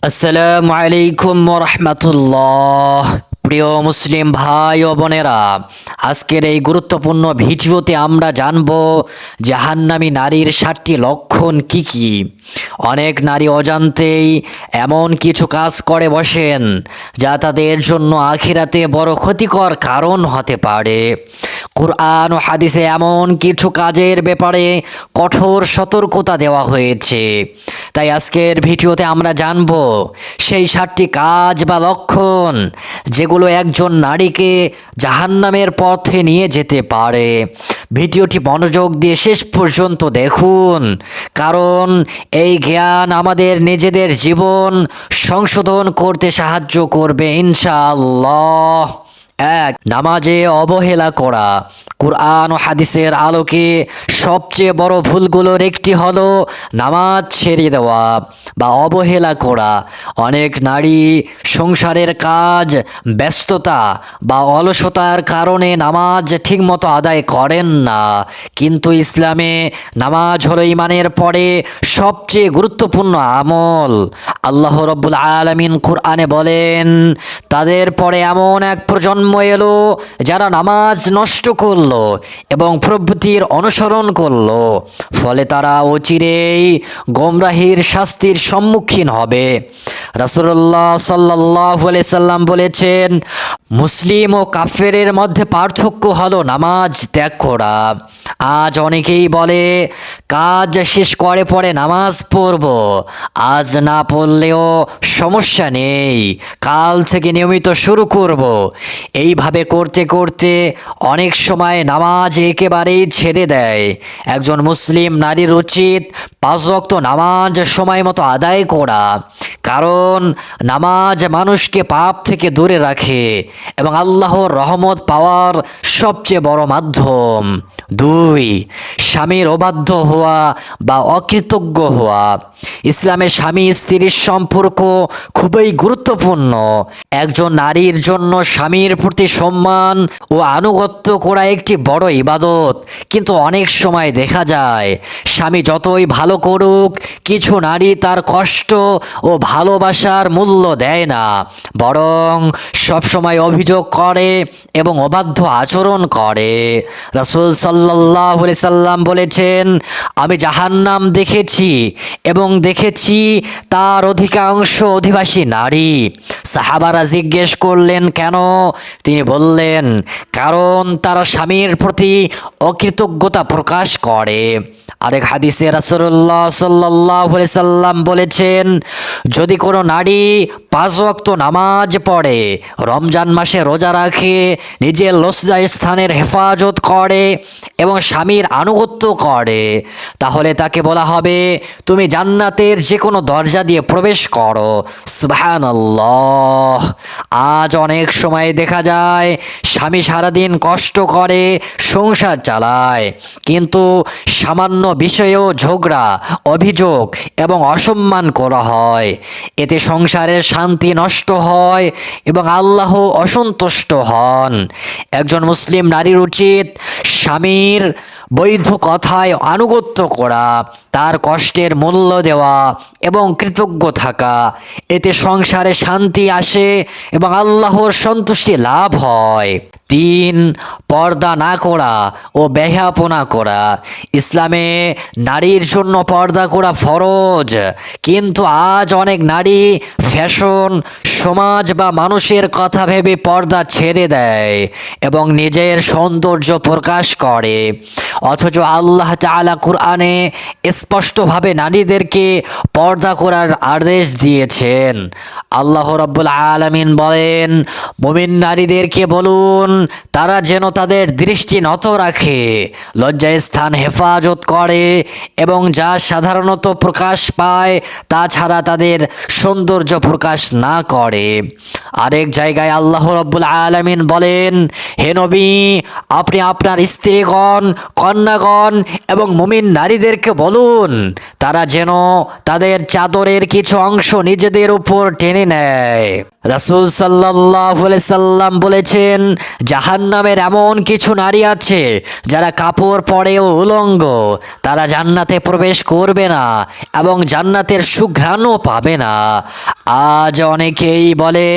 আসসালামু আলাইকুম ওয়া রাহমাতুল্লাহ। প্রিয় মুসলিম ভাই ও বোনেরা, আজকের এই গুরুত্বপূর্ণ ভিডিওতে আমরা জানব জাহান্নামী নারীর 7টি লক্ষণ কি কি। অনেক নারী অজান্তেই এমন কিছু কাজ করে বসেন যা তাদের জন্য আখিরাতে বড় ক্ষতিকর কারণ হতে পারে। কুরআন ও হাদিসে এমন কিছু কাজের ব্যাপারে কঠোর সতর্কতা দেওয়া হয়েছে। তাই আজকের ভিডিওতে আমরা জানব সেই 7টি কাজ বা লক্ষণ যেগুলো একজন নারীকে জাহান্নামের পথে নিয়ে যেতে পারে। ভিডিওটি মনোযোগ দিয়ে শেষ পর্যন্ত দেখুন, কারণ এই জ্ঞান আমাদের নিজেদের জীবন সংশোধন করতে সাহায্য করবে ইনশাআল্লাহ। 1. নামাজে অবহেলা করা। কুরআন ও হাদিসের আলোকে সবচেয়ে বড় ভুলগুলোর একটি হলো নামাজ ছেড়ে দেওয়া বা অবহেলা করা। অনেক নারী সংসারের কাজ, ব্যস্ততা বা অলসতার কারণে নামাজ ঠিকমতো আদায় করেন না। কিন্তু ইসলামে নামাজ হলো ঈমানের পরে সবচেয়ে গুরুত্বপূর্ণ আমল। আল্লাহ রাব্বুল আলামিন কুরআনে বলেন, তাদের পরে এমন এক প্রজন্ম এলো যারা নামাজ নষ্ট করলো এবং প্রভৃতির অনুসরণ করলো, ফলে তারা অচিরেই গোমরাহির শাস্তির সম্মুখীন হবে। রাসূলুল্লাহ সাল্লাল্লাহু আলাইহি সাল্লাম বলেছেন, মুসলিম ও কাফেরের মধ্যে পার্থক্য হলো নামাজ ত্যাগ করা। আজ অনেকেই বলে কাজ শেষ করে পরে নামাজ পড়ব, আজ না পড়লেও সমস্যা নেই, কাল থেকে নিয়মিত শুরু করব। এইভাবে করতে করতে অনেক সময় নামাজ একেবারেই ছেড়ে দেয়। একজন মুসলিম নারীর উচিত 5 ওয়াক্ত নামাজ সময় মতো আদায় করা, কারণ নামাজ মানুষকে পাপ থেকে দূরে রাখে এবং আল্লাহর রহমত পাওয়ার সবচেয়ে বড় মাধ্যম। 2. স্বামীর অবাধ্য হওয়া বা অকৃতজ্ঞ হওয়া। ইসলামে স্বামী স্ত্রীর সম্পর্ক খুবই গুরুত্বপূর্ণ। একজন নারীর জন্য স্বামীর প্রতি সম্মান ও আনুগত্য করা একটি বড় ইবাদত, কিন্তু অনেক সময় দেখা যায় স্বামী যতই ভালো করুক, কিছু নারী তার কষ্ট ও ভালোবাসার মূল্য দেয় না, বরং সবসময় অভিযোগ করে এবং অবাধ্য আচরণ করে। রাসূল সাল্লাল্লাহু আলাইহি সাল্লাম বলেছেন, আমি জাহান্নাম দেখেছি এবং দেখেছি তার অধিকাংশ অধিবাসী নারী। সাহাবারা জিজ্ঞেস করলেন কেন? তিনি বললেন, কারণ তারা স্বামীর প্রতি অকৃতজ্ঞতা প্রকাশ করে। আরেক হাদিসে রাসূলুল্লাহ সাল্লাল্লাহু আলাইহি সাল্লাম বলেছেন, যদি কোনো নারী 5 ওয়াক্ত নামাজ পড়ে, রমজান মাসে রোজা রাখে, নিজের লজ্জা স্থানের হেফাজত করে এবং স্বামীর আনুগত্য করে, তাহলে তাকে বলা হবে তুমি জান্নাতের যে কোনো দরজা দিয়ে প্রবেশ করো। সুবহানাল্লাহ। আজ অনেক সময় দেখা যায় স্বামী সারাদিন কষ্ট করে সংসার চালায়, কিন্তু সামান্য বিষয়েও ঝগড়া, অভিযোগ এবং অসম্মান করা হয়। এতে সংসারের শান্তি নষ্ট হয় এবং আল্লাহ অসন্তুষ্ট হন। একজন মুসলিম নারীর উচিত স্বামীর বৈধ কথায় আনুগত্য করা, তার কষ্টের মূল্য দেওয়া এবং কৃতজ্ঞ থাকা। এতে সংসারে শান্তি আসে এবং আল্লাহর সন্তুষ্টি লাভ হয়। 3. পর্দা না করা ও বেহায়াপনা করা। ইসলামে নারীর জন্য পর্দা করা ফরজ, কিন্তু আজ অনেক নারী ফ্যাশন, সমাজ বা মানুষের কথা ভেবে পর্দা ছেড়ে দেয় এবং নিজের সৌন্দর্য প্রকাশ করে। অথচ আল্লাহ তাআলা কুরআনে স্পষ্টভাবে নারীদেরকে পর্দা করার আদেশ দিয়েছেন। আল্লাহ রাব্বুল আলামিন বলেন, মুমিন নারীদেরকে বলুন তারা যেন তাদের দৃষ্টি নত রাখে, লজ্জাস্থান হেফাজত করে এবং যা সাধারণত প্রকাশ পায় তাছাড়া তাদের সৌন্দর্য প্রকাশ না করে। আরেক জায়গায় আল্লাহ রাব্বুল আলামিন বলেন, হে নবী, আপনি আপনার স্ত্রীগণ, কন্যাগণ এবং মুমিন নারীদেরকে বলুন তারা যেন তাদের চাদরের কিছু অংশ নিজেদের উপর টেনে নেয়। রাসূল সাল্লাল্লাহু আলাইহি সাল্লাম বলেছেন, জাহান্নামের এমন কিছু নারী আছে যারা কাপড় পরেও উলঙ্গ, তারা জান্নাতে প্রবেশ করবে না এবং জান্নাতের সুঘ্রাণও পাবে না। আজ অনেকেই বলে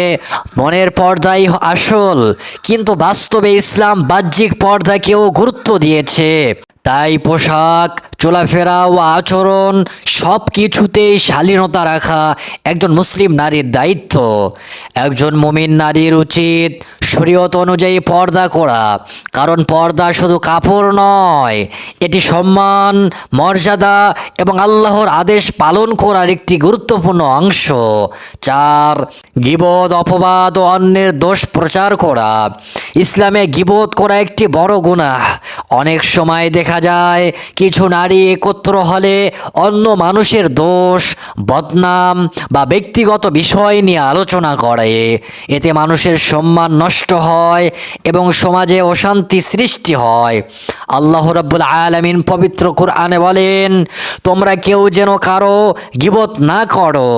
মনের পর্দাই আসল, কিন্তু বাস্তবে ইসলাম বাহ্যিক পর্দাকেও গুরুত্ব দিয়েছে। তাই পোশাক, চলাফেরা ও আচরণ সব কিছুতেই শালীনতা রাখা একজন মুসলিম নারীর দায়িত্ব। একজন মুমিন নারীর উচিত শরীয়ত অনুযায়ী পর্দা করা, কারণ পর্দা শুধু কাপড় নয়, এটি সম্মান, মর্যাদা এবং আল্লাহর আদেশ পালন করার একটি গুরুত্বপূর্ণ অংশ। 4. গীবত, অপবাদ ও অন্যের দোষ প্রচার করা। ইসলামে গীবত করা একটি বড় গুনাহ। অনেক সময় দেখা যায় কিছু নারী একত্র হলে অন্য মানুষের দোষ, বদনাম বা ব্যক্তিগত বিষয় নিয়ে আলোচনা করে। এতে মানুষের সম্মান নষ্ট হয় এবং সমাজে অশান্তি সৃষ্টি হয়। আল্লাহ রাব্বুল আলামিন পবিত্র কুরআনে বলেন, তোমরা কেউ যেন কারো গীবত না করো।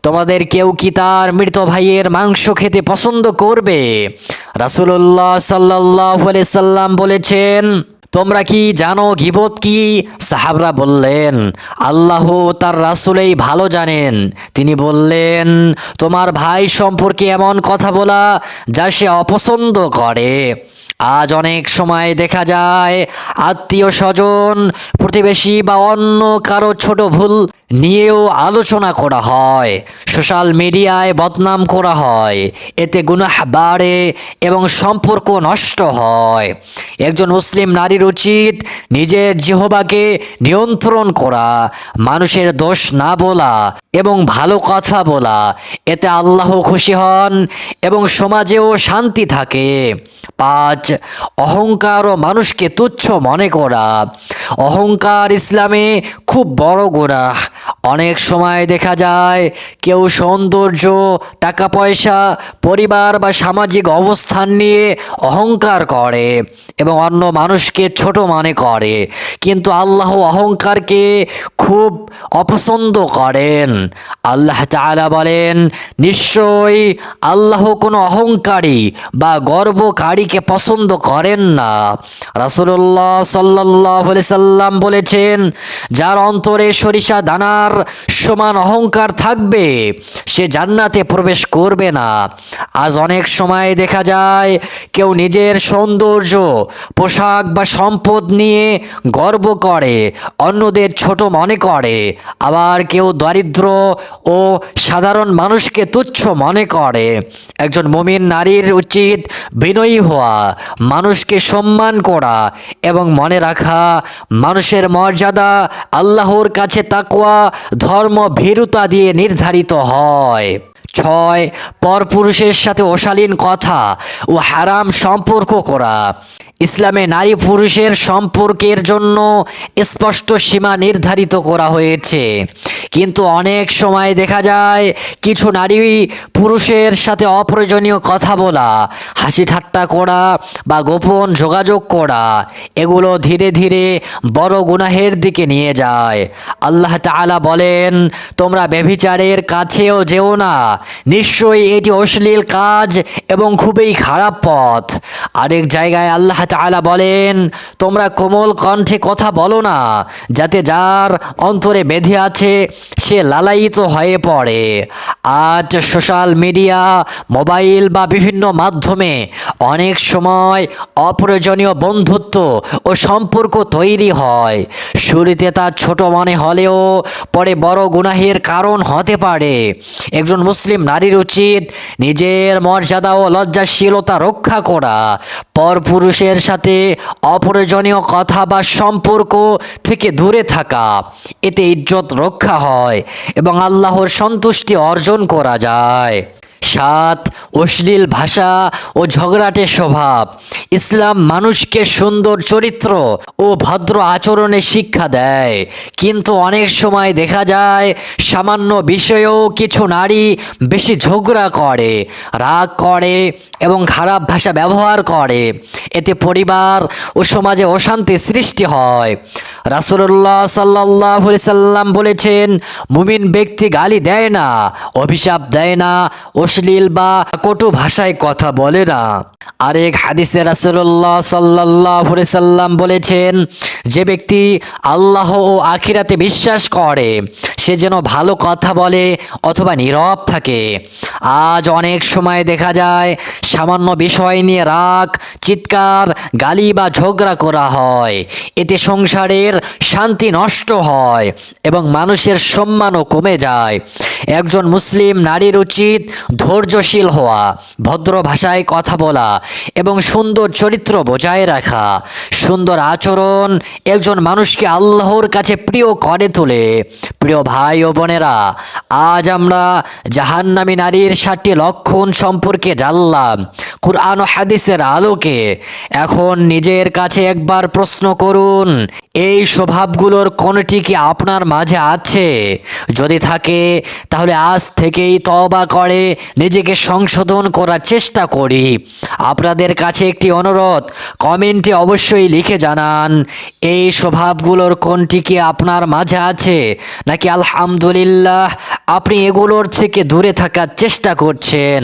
তোমাদের কেউ কি তার মৃত ভাইয়ের মাংস খেতে পছন্দ করবে? রাসূলুল্লাহ সাল্লাল্লাহু আলাইহি সাল্লাম বলেছেন, তোমরা কি জানো গীবত কি? সাহাবরা বললেন, আল্লাহ তার রাসূলই ভালো জানেন। তিনি বললেন, তোমার ভাই সম্পর্কে এমন কথা বলা যা সে অপছন্দ করে। আজ অনেক সময় দেখা যায় আত্মীয় স্বজন, প্রতিবেশী বা অন্য কারো ছোট ভুল নিয়েও আলোচনা করা হয়, সোশ্যাল মিডিয়ায় বদনাম করা হয়। এতে গুনাহ বাড়ে এবং সম্পর্ক নষ্ট হয়। একজন মুসলিম নারীর উচিত নিজের জিহ্বাকে নিয়ন্ত্রণ করা, মানুষের দোষ না বলা এবং ভালো কথা বলা। এতে আল্লাহ খুশি হন এবং সমাজেও শান্তি থাকে। 5. অহংকার ও মানুষকে তুচ্ছ মনে করা। অহংকার ইসলামে খুব বড় গুনাহ। অনেক সময় দেখা যায় কেউ সৌন্দর্য, টাকা পয়সা, পরিবার বা সামাজিক অবস্থান নিয়ে অহংকার করে এবং অন্য মানুষকে ছোট মনে করে, কিন্তু আল্লাহ অহংকারকে খুব অপছন্দ করেন। আল্লাহ তাআলা বলেন, নিশ্চয়ই আল্লাহ কোনো অহংকারী বা গর্বকারীকে পছন্দ করেন না। রাসূলুল্লাহ সাল্লাল্লাহু আলাইহি সাল্লাম বলেছেন, যার অন্তরে সরিষা দানার সমান অহংকার থাকবে সে জান্নাতে প্রবেশ করবে না। আজ অনেক সময় দেখা যায় কেউ নিজের সৌন্দর্য, পোশাক বা সম্পদ নিয়ে গর্ব করে, অন্যদের ছোট মনে করে। আবার কেউ দারিদ্র ও সাধারণ মানুষকে তুচ্ছ মনে করে। একজন মুমিন নারীর উচিত বিনয়ী হওয়া, মানুষকে সম্মান করা এবং মনে রাখা মানুষের মর্যাদা আল্লাহর কাছে তাকওয়া, ধর্ম ভীরুতা দিয়ে নির্ধারিত হয়। 6. পরপুরুষের সাথে অশালীন কথা ও হারাম সম্পর্ক করা। ইসলামে নারী পুরুষের সম্পর্কের জন্য স্পষ্ট সীমা নির্ধারিত করা হয়েছে, কিন্তু অনেক সময় দেখা যায় কিছু নারী পুরুষের সাথে অপ্রয়োজনীয় কথা বলা, হাসি ঠাট্টা করা বা গোপন যোগাযোগ করা, এগুলো ধীরে ধীরে বড় গুনাহের দিকে নিয়ে যায়। আল্লাহ তাআলা বলেন, তোমরা ব্যভিচারের কাছেও যেও না, নিশ্চয়ই এটি অশ্লীল কাজ এবং খুবই খারাপ পথ। আরেক জায়গায় আল্লাহ তাআলা বলেন, তোমরা কোমল কণ্ঠে কথা বলো না, যাতে যার অন্তরে বেঁধে আছে সে লালায়িত হয়ে পড়ে। আজ সোশ্যাল মিডিয়া, মোবাইল বা বিভিন্ন মাধ্যমে অনেক সময় অপ্রয়োজনীয় বন্ধুত্ব ও সম্পর্ক তৈরি হয়। শুরুতে তা ছোট মনে হলেও পরে বড় গুনাহের কারণ হতে পারে। একজন মুসলিম নারীর উচিত নিজের মর্যাদা ও লজ্জাশীলতা রক্ষা করা, পরপুরুষের সাথে অপ্রয়োজনীয় কথা বা সম্পর্ক থেকে দূরে থাকা। এতে ইজ্জত রক্ষা হয় এবং আল্লাহর সন্তুষ্টি অর্জন করা যায়। 7. অশ্লীল ভাষা ও ঝগড়াটে স্বভাব। ইসলাম মানুষকে সুন্দর চরিত্র ও ভদ্র আচরণের শিক্ষা দেয়, কিন্তু অনেক সময় দেখা যায় সামান্য বিষয়েও কিছু নারী বেশি ঝগড়া করে, রাগ করে এবং খারাপ ভাষা ব্যবহার করে। এতে পরিবার ও সমাজে অশান্তি সৃষ্টি হয়। রাসূলুল্লাহ সাল্লাল্লাহু আলাইহি সাল্লাম বলেছেন, মুমিন ব্যক্তি গালি দেয় না, অভিশাপ দেয় না ও অশ্লীল বা কটু ভাষায় কথা বলে না। আরেক হাদিসে রাসূলুল্লাহ সাল্লাল্লাহু আলাইহি সাল্লাম বলেছেন, যে ব্যক্তি আল্লাহ ও আখিরাতে বিশ্বাস করে সে যেন ভালো কথা বলে অথবা নীরব থাকে। আজ অনেক সময় দেখা যায় সামান্য বিষয় নিয়ে রাগ, চিৎকার, গালি বা ঝগড়া করা হয়। এতে সংসারের শান্তি নষ্ট হয় এবং মানুষের সম্মানও কমে যায়। একজন মুসলিম নারীর উচিত ধৈর্যশীল হওয়া, ভদ্র ভাষায় কথা বলা এবং সুন্দর চরিত্র বজায় রাখা। সুন্দর আচরণ একজন মানুষকে আল্লাহর কাছে প্রিয় করে তোলে। প্রিয় ভাই ও বোনেরা, আজ আমরা জাহান্নামী নারীর 7টি লক্ষণ সম্পর্কে জানলাম কুরআন ও হাদিসের আলোকে। এখন নিজের কাছে একবার প্রশ্ন করুন, এই স্বভাবগুলোর কোনটি কি আপনার মাঝে আছে? যদি থাকে তাহলে আজ থেকেই তওবা করে নিজেকে সংশোধন করার চেষ্টা করি। আপনাদের কাছে একটি অনুরোধ, কমেন্টে অবশ্যই লিখে জানান এই স্বভাবগুলোর কোনটি কি আপনার মাঝে আছে, নাকি আলহামদুলিল্লাহ আপনি এগুলোর থেকে দূরে থাকার চেষ্টা করছেন।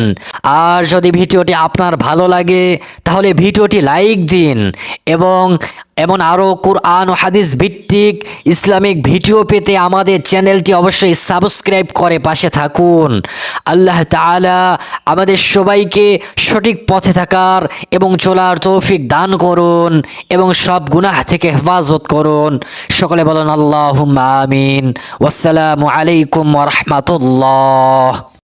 আর যদি ভিডিওটি আপনার ভালো লাগে তাহলে ভিডিওটি লাইক দিন এবং এমন আরও কুরআন ও হাদিস ভিত্তিক ইসলামিক ভিডিও পেতে আমাদের চ্যানেলটি অবশ্যই সাবস্ক্রাইব করে পাশে থাকুন। আল্লাহ তাআলা আমাদের সবাইকে সঠিক পথে থাকার এবং চলার তৌফিক দান করুন এবং সব গুনাহ থেকে হেফাজত করুন। সকলে বলেন আল্লাহুম্মা আমিন। ওয়াসসালামু আলাইকুম ওয়া রাহমাতুল্লাহ।